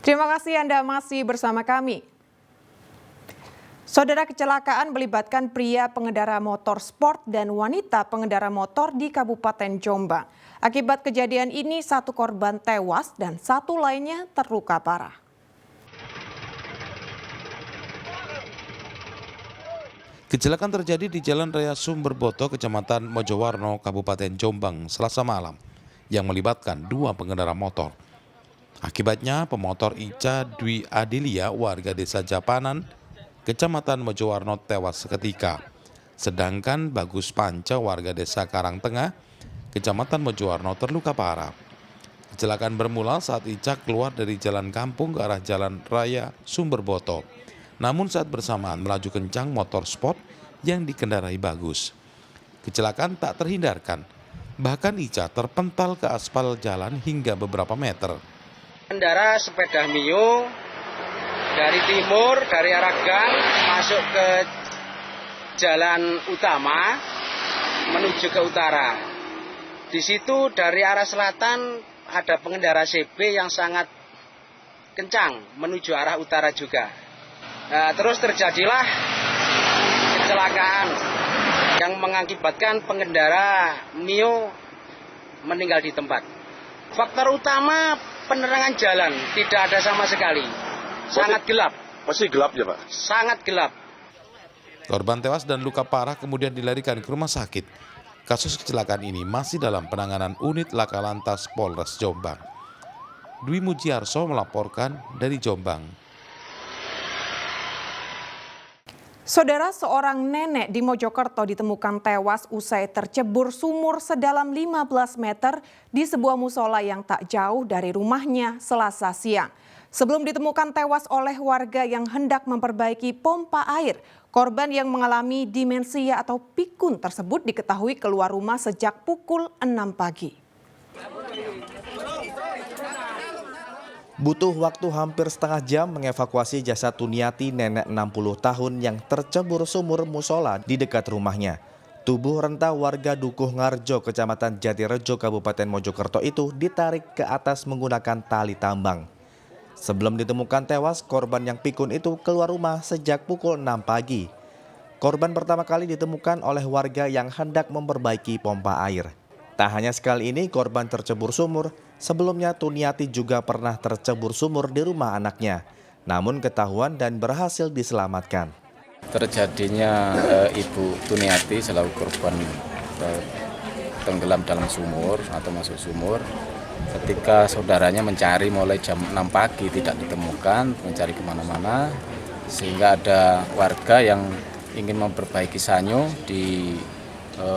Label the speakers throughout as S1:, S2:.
S1: Terima kasih Anda masih bersama kami. Saudara, kecelakaan melibatkan pria pengendara motor sport dan wanita pengendara motor di Kabupaten Jombang. Akibat kejadian ini, satu korban tewas dan satu lainnya terluka parah.
S2: Kecelakaan terjadi di Jalan Raya Sumberboto, Kecamatan Mojowarno, Kabupaten Jombang, Selasa malam, yang melibatkan dua pengendara motor. Akibatnya, pemotor Ica Dwi Adilia, warga desa Japanan, Kecamatan Mojowarno, tewas seketika. Sedangkan Bagus Panca, warga desa Karangtengah, Kecamatan Mojowarno, terluka parah. Kecelakaan bermula saat Ica keluar dari jalan kampung ke arah Jalan Raya Sumberboto. Namun saat bersamaan melaju kencang motor sport yang dikendarai Bagus. Kecelakaan tak terhindarkan, bahkan Ica terpental ke aspal jalan hingga beberapa meter.
S3: Pengendara sepeda Mio dari timur, dari arah gang, masuk ke jalan utama menuju ke utara. Di situ dari arah selatan ada pengendara CB yang sangat kencang menuju arah utara juga. Nah, terus terjadilah kecelakaan yang mengakibatkan pengendara Mio meninggal di tempat. Faktor utama penerangan jalan tidak ada sama sekali. Sangat gelap.
S4: Masih gelap ya Pak?
S3: Sangat gelap.
S2: Korban tewas dan luka parah kemudian dilarikan ke rumah sakit. Kasus kecelakaan ini masih dalam penanganan unit Laka Lantas Polres Jombang. Dwi Mujiarso melaporkan dari Jombang.
S1: Saudara, seorang nenek di Mojokerto ditemukan tewas usai tercebur sumur sedalam 15 meter di sebuah musola yang tak jauh dari rumahnya Selasa siang. Sebelum ditemukan tewas oleh warga yang hendak memperbaiki pompa air, korban yang mengalami demensia atau pikun tersebut diketahui keluar rumah sejak pukul 6 pagi.
S5: Butuh waktu hampir setengah jam mengevakuasi jasad Tuniati, nenek 60 tahun yang tercebur sumur musola di dekat rumahnya. Tubuh renta warga Dukuh Ngarjo, Kecamatan Jatirejo, Kabupaten Mojokerto itu ditarik ke atas menggunakan tali tambang. Sebelum ditemukan tewas, korban yang pikun itu keluar rumah sejak pukul 6 pagi. Korban pertama kali ditemukan oleh warga yang hendak memperbaiki pompa air. Tak hanya sekali ini korban tercebur sumur, sebelumnya Tuniati juga pernah tercebur sumur di rumah anaknya, namun ketahuan dan berhasil diselamatkan.
S6: Terjadinya Ibu Tuniati selaku korban tenggelam dalam sumur atau masuk sumur ketika saudaranya mencari mulai jam 6 pagi tidak ditemukan, mencari kemana-mana, sehingga ada warga yang ingin memperbaiki sanyo di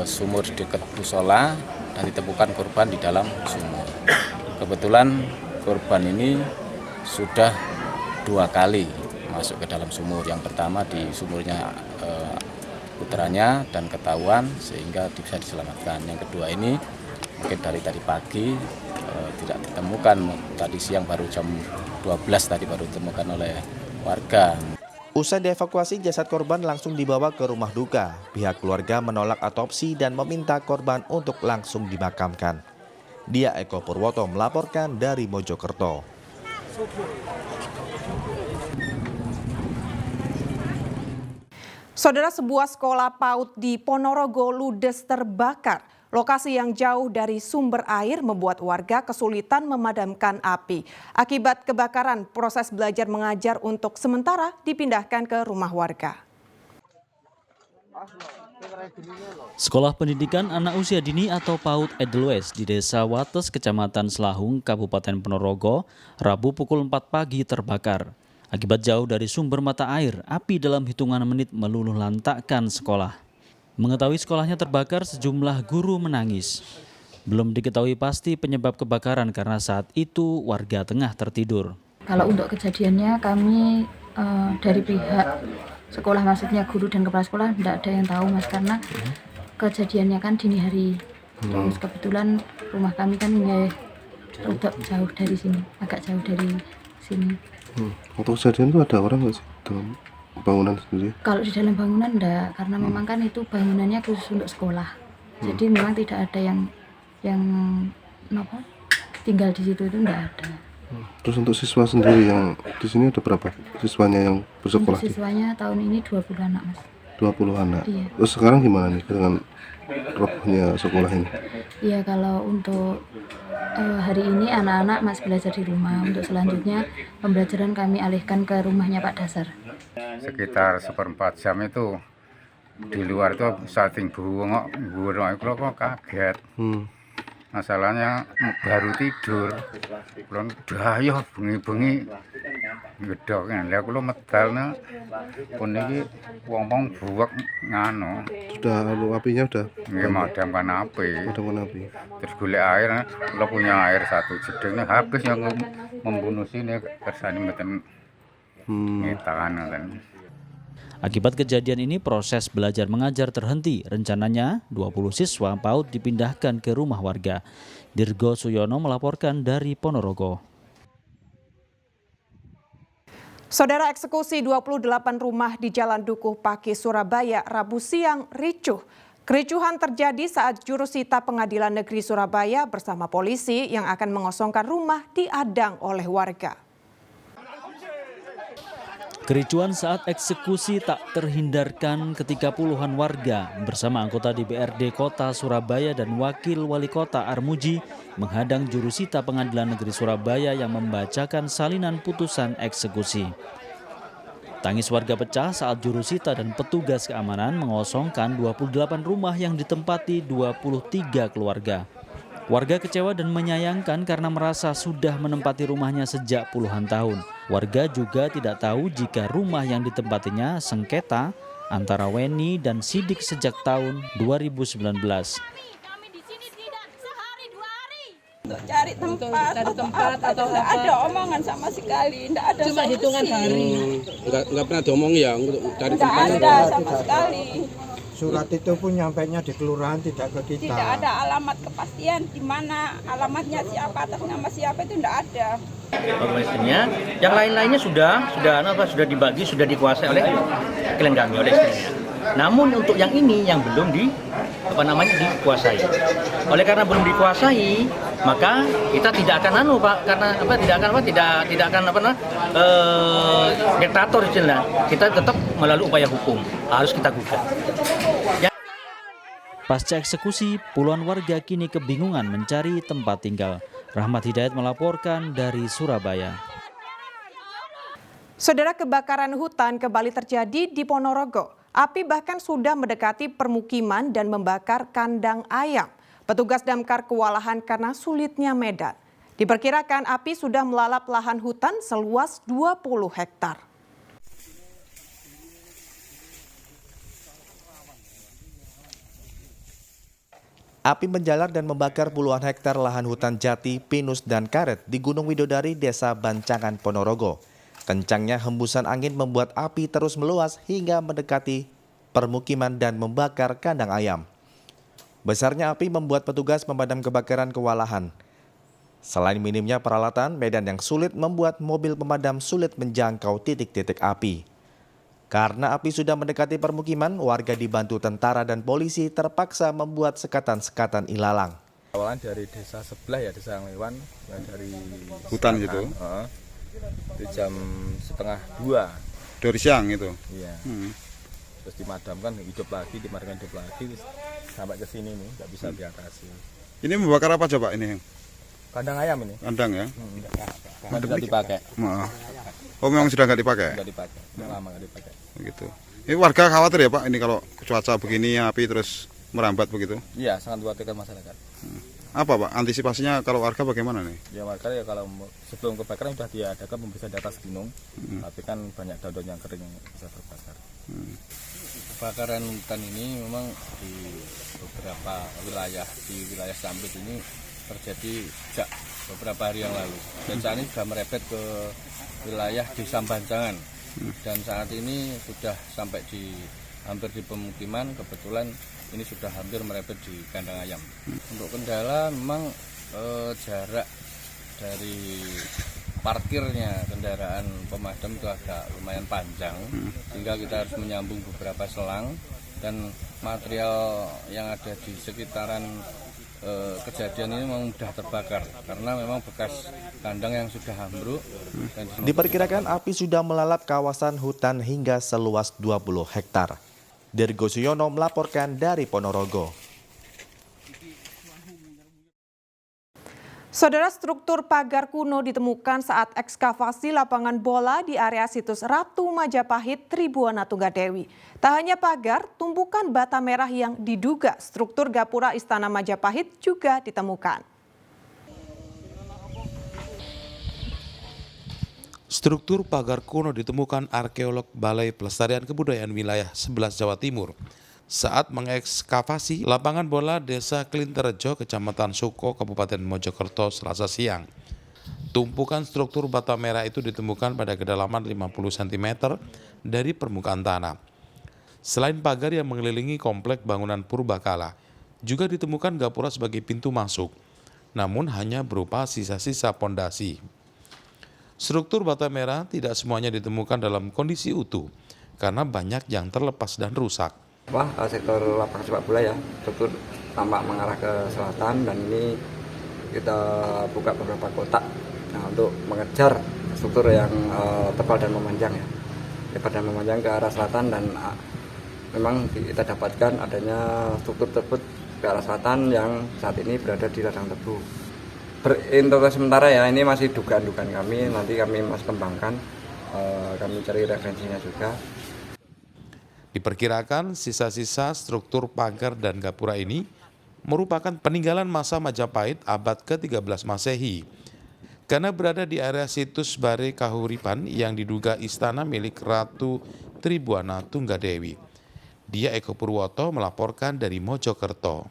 S6: sumur dekat musola dan ditemukan korban di dalam sumur. Kebetulan korban ini sudah 2 kali masuk ke dalam sumur. Yang pertama di sumurnya putranya dan ketahuan sehingga bisa diselamatkan. Yang kedua ini mungkin dari tadi pagi tidak ditemukan. Tadi siang baru jam 12 tadi baru ditemukan oleh warga.
S5: Usai dievakuasi, jasad korban langsung dibawa ke rumah duka. Pihak keluarga menolak otopsi dan meminta korban untuk langsung dimakamkan. Dia Eko Purwoto melaporkan dari Mojokerto.
S1: Saudara, sebuah sekolah PAUD di Ponorogo ludes terbakar. Lokasi yang jauh dari sumber air membuat warga kesulitan memadamkan api. Akibat kebakaran, proses belajar mengajar untuk sementara dipindahkan ke rumah warga.
S7: Sekolah Pendidikan Anak Usia Dini atau PAUD Edelweiss di Desa Wates, Kecamatan Selahung, Kabupaten Ponorogo, Rabu pukul 4 pagi terbakar. Akibat jauh dari sumber mata air, api dalam hitungan menit meluluh lantakkan sekolah. Mengetahui sekolahnya terbakar, sejumlah guru menangis. Belum diketahui pasti penyebab kebakaran karena saat itu warga tengah tertidur.
S8: Kalau untuk kejadiannya kami dari pihak sekolah, maksudnya guru dan kepala sekolah, tidak ada yang tahu Mas, karena kejadiannya kan dini hari. Terus kebetulan rumah kami kan agak jauh dari sini,
S4: Untuk kejadian itu ada orang nggak sih dalam bangunan sendiri?
S8: Kalau di dalam bangunan enggak, karena memang kan itu bangunannya khusus untuk sekolah. Jadi memang tidak ada yang tinggal di situ, itu enggak ada.
S4: Terus untuk siswa sendiri yang di sini ada berapa siswanya yang bersekolah?
S8: Untuk siswanya tahun ini 20 anak, Mas.
S4: 20 anak.
S8: Iya.
S4: Terus sekarang gimana nih dengan robohnya sekolah ini?
S8: Iya, kalau untuk hari ini anak-anak masih belajar di rumah. Untuk selanjutnya pembelajaran kami alihkan ke rumahnya Pak Dasar.
S9: Sekitar 1/4 jam itu di luar itu saking bungok itu kok kaget. Masalahnya baru tidur, belum daya bengi-bengi gedok kan. Lah kula medalna pun iki wong-wong buwek ngano.
S4: Sudah apinya udah
S9: Nggih madamkan api.
S4: padamkan api.
S9: Terus golek air, kula punya air 1 jedengnya habis yang membunuh sini kersane mboten ngetakan ngoten.
S7: Akibat kejadian ini proses belajar mengajar terhenti. Rencananya 20 siswa PAUD dipindahkan ke rumah warga. Dirgo Suyono melaporkan dari Ponorogo.
S1: Saudara, eksekusi 28 rumah di Jalan Dukuh Paki, Surabaya, Rabu siang ricuh. Kericuhan terjadi saat jurusita Pengadilan Negeri Surabaya bersama polisi yang akan mengosongkan rumah diadang oleh warga.
S7: Kericuan saat eksekusi tak terhindarkan ketika puluhan warga bersama anggota DPRD Kota Surabaya dan Wakil Wali Kota Armuji menghadang jurusita Pengadilan Negeri Surabaya yang membacakan salinan putusan eksekusi. Tangis warga pecah saat jurusita dan petugas keamanan mengosongkan 28 rumah yang ditempati 23 keluarga. Warga kecewa dan menyayangkan karena merasa sudah menempati rumahnya sejak puluhan tahun. Warga juga tidak tahu jika rumah yang ditempatinya sengketa antara Weni dan Sidik sejak tahun 2019.
S10: Kami di sini tidak sehari 2 hari. Untuk cari tempat atau apa? Ada omongan sama sekali, tidak ada cuma solusi. Hitungan hari.
S3: Nggak pernah diomong ya untuk cari tempat.
S10: Tidak ada sama sekali.
S11: Surat itu pun nyampainya di kelurahan, tidak ke kita.
S10: Tidak ada alamat kepastian di mana alamatnya siapa, atas nama siapa itu tidak ada.
S12: Istrinya, yang lain-lainnya sudah dibagi, sudah dikuasai oleh klien kami, oleh istrinya. Namun untuk yang ini yang belum dikuasai. Oleh karena belum dikuasai, maka kita tidak akan diktator istilah. Kita tetap melalui upaya hukum, harus kita gugat.
S7: Pasca eksekusi, puluhan warga kini kebingungan mencari tempat tinggal. Rahmat Hidayat melaporkan dari Surabaya.
S1: Saudara, kebakaran hutan kembali terjadi di Ponorogo. Api bahkan sudah mendekati permukiman dan membakar kandang ayam. Petugas damkar kewalahan karena sulitnya medan. Diperkirakan api sudah melalap lahan hutan seluas 20 hektar.
S5: Api menjalar dan membakar puluhan hektar lahan hutan jati, pinus, dan karet di Gunung Widodari, Desa Bancangan, Ponorogo. Kencangnya hembusan angin membuat api terus meluas hingga mendekati permukiman dan membakar kandang ayam. Besarnya api membuat petugas pemadam kebakaran kewalahan. Selain minimnya peralatan, medan yang sulit membuat mobil pemadam sulit menjangkau titik-titik api. Karena api sudah mendekati permukiman, warga dibantu tentara dan polisi terpaksa membuat sekatan-sekatan ilalang.
S6: Awalan dari desa sebelah ya, Desa Lewan, ya dari
S9: Hutan gitu.
S6: Itu jam 1:30.
S9: Dari siang itu.
S6: Iya. Terus dimadamkan, dimadamkan hidup lagi sampai ke sini nih, nggak bisa diatasi.
S9: Ini membakar apa coba ini?
S6: Kandang ayam ini.
S9: Kandang ya?
S6: Nggak dipakai.
S9: Oh, memang sudah nggak dipakai?
S6: Nggak dipakai, udah lama nggak dipakai.
S9: Begitu. Ini warga khawatir ya Pak, ini kalau cuaca begini api terus merambat begitu?
S6: Iya, sangat khawatir masyarakat.
S9: Apa Pak, antisipasinya kalau warga bagaimana nih?
S6: Ya warga ya kalau sebelum kebakaran sudah diadakan pembersihan di atas gunung, tapi kan banyak daun-daun yang kering yang bisa terbakar. Kebakaran hutan ini memang di beberapa wilayah, di wilayah Sampit ini terjadi sejak beberapa hari yang lalu. Dan saat ini sudah merepet ke wilayah Desa Bancangan. Dan saat ini sudah sampai hampir di pemukiman, kebetulan ini sudah hampir merepet di kandang ayam. Untuk kendala memang jarak dari parkirnya kendaraan pemadam itu agak lumayan panjang, sehingga kita harus menyambung beberapa selang, dan material yang ada di sekitaran
S13: kejadian ini memang mudah terbakar karena memang bekas kandang yang sudah ambruk.
S5: Diperkirakan api sudah melalap kawasan hutan hingga seluas 20 hektar. Dergo Suyono melaporkan dari Ponorogo.
S1: Saudara, struktur pagar kuno ditemukan saat ekskavasi lapangan bola di area situs Ratu Majapahit, Tribuana Tunggadewi. Tak hanya pagar, tumpukan bata merah yang diduga struktur gapura Istana Majapahit juga ditemukan.
S2: Struktur pagar kuno ditemukan arkeolog Balai Pelestarian Kebudayaan Wilayah 11 Jawa Timur saat mengekskavasi lapangan bola Desa Klinterejo, Kecamatan Suko, Kabupaten Mojokerto, Selasa siang. Tumpukan struktur bata merah itu ditemukan pada kedalaman 50 cm dari permukaan tanah. Selain pagar yang mengelilingi komplek bangunan purbakala, juga ditemukan gapura sebagai pintu masuk, namun hanya berupa sisa-sisa pondasi. Struktur bata merah tidak semuanya ditemukan dalam kondisi utuh, karena banyak yang terlepas dan rusak.
S14: Sektor lapangan sepak bola ya, struktur tampak mengarah ke selatan dan ini kita buka beberapa kotak untuk mengejar struktur yang tebal dan memanjang ya, lebar dan memanjang ke arah selatan dan memang kita dapatkan adanya struktur tersebut ke arah selatan yang saat ini berada di ladang tebu. Berinterpretasi sementara ya, ini masih dugaan-dugaan kami, nanti kami masih kembangkan, kami cari referensinya juga.
S2: Diperkirakan sisa-sisa struktur pagar dan gapura ini merupakan peninggalan masa Majapahit abad ke-13 Masehi. Karena berada di area situs Bare Kahuripan yang diduga istana milik Ratu Tribuana Tunggadewi. Dia Eko Purwoto melaporkan dari Mojokerto.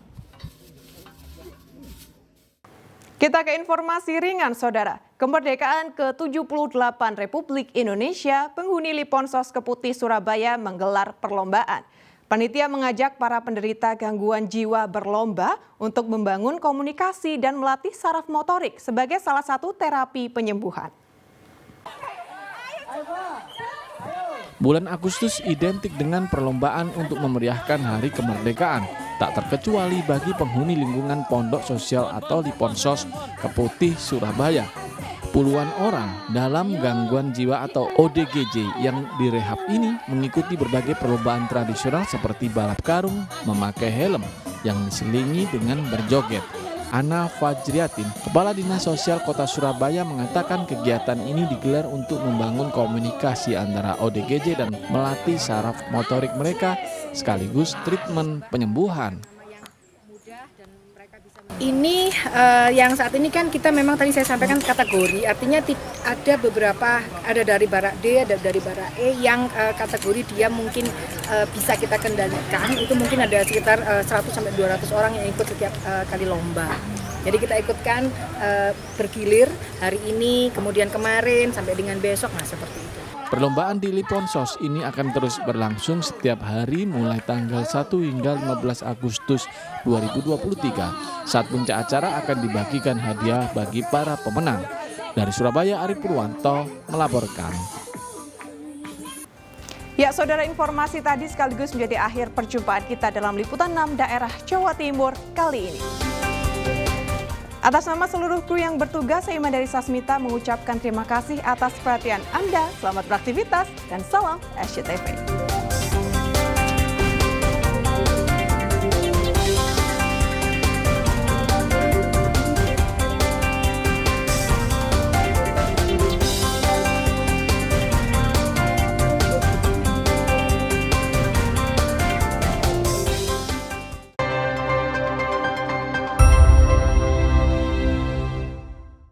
S1: Kita ke informasi ringan, Saudara. Kemerdekaan ke-78 Republik Indonesia, penghuni Liponsos Keputih Surabaya menggelar perlombaan. Panitia mengajak para penderita gangguan jiwa berlomba untuk membangun komunikasi dan melatih saraf motorik sebagai salah satu terapi penyembuhan.
S15: Bulan Agustus identik dengan perlombaan untuk memeriahkan Hari Kemerdekaan, tak terkecuali bagi penghuni lingkungan Pondok Sosial atau Liponsos Keputih Surabaya. Puluhan orang dalam gangguan jiwa atau ODGJ yang direhab ini mengikuti berbagai perlombaan tradisional seperti balap karung, memakai helm yang diselingi dengan berjoget. Ana Fajriatin, Kepala Dinas Sosial Kota Surabaya mengatakan kegiatan ini digelar untuk membangun komunikasi antara ODGJ dan melatih saraf motorik mereka sekaligus treatment penyembuhan.
S16: Ini yang saat ini kan kita memang tadi saya sampaikan kategori, artinya ada beberapa, ada dari barak D, ada dari barak E yang kategori dia mungkin bisa kita kendalikan, itu mungkin ada sekitar 100-200 orang yang ikut setiap kali lomba. Jadi kita ikutkan bergilir hari ini, kemudian kemarin, sampai dengan besok, nah seperti itu.
S15: Perlombaan di Liponsos ini akan terus berlangsung setiap hari mulai tanggal 1 hingga 15 Agustus 2023. Saat puncak acara akan dibagikan hadiah bagi para pemenang. Dari Surabaya, Ari Purwanto melaporkan.
S1: Ya, Saudara, informasi tadi sekaligus menjadi akhir perjumpaan kita dalam Liputan 6 Daerah Jawa Timur kali ini. Atas nama seluruh kru yang bertugas, saya Imandari Sasmita mengucapkan terima kasih atas perhatian Anda. Selamat beraktivitas dan salam SCTV.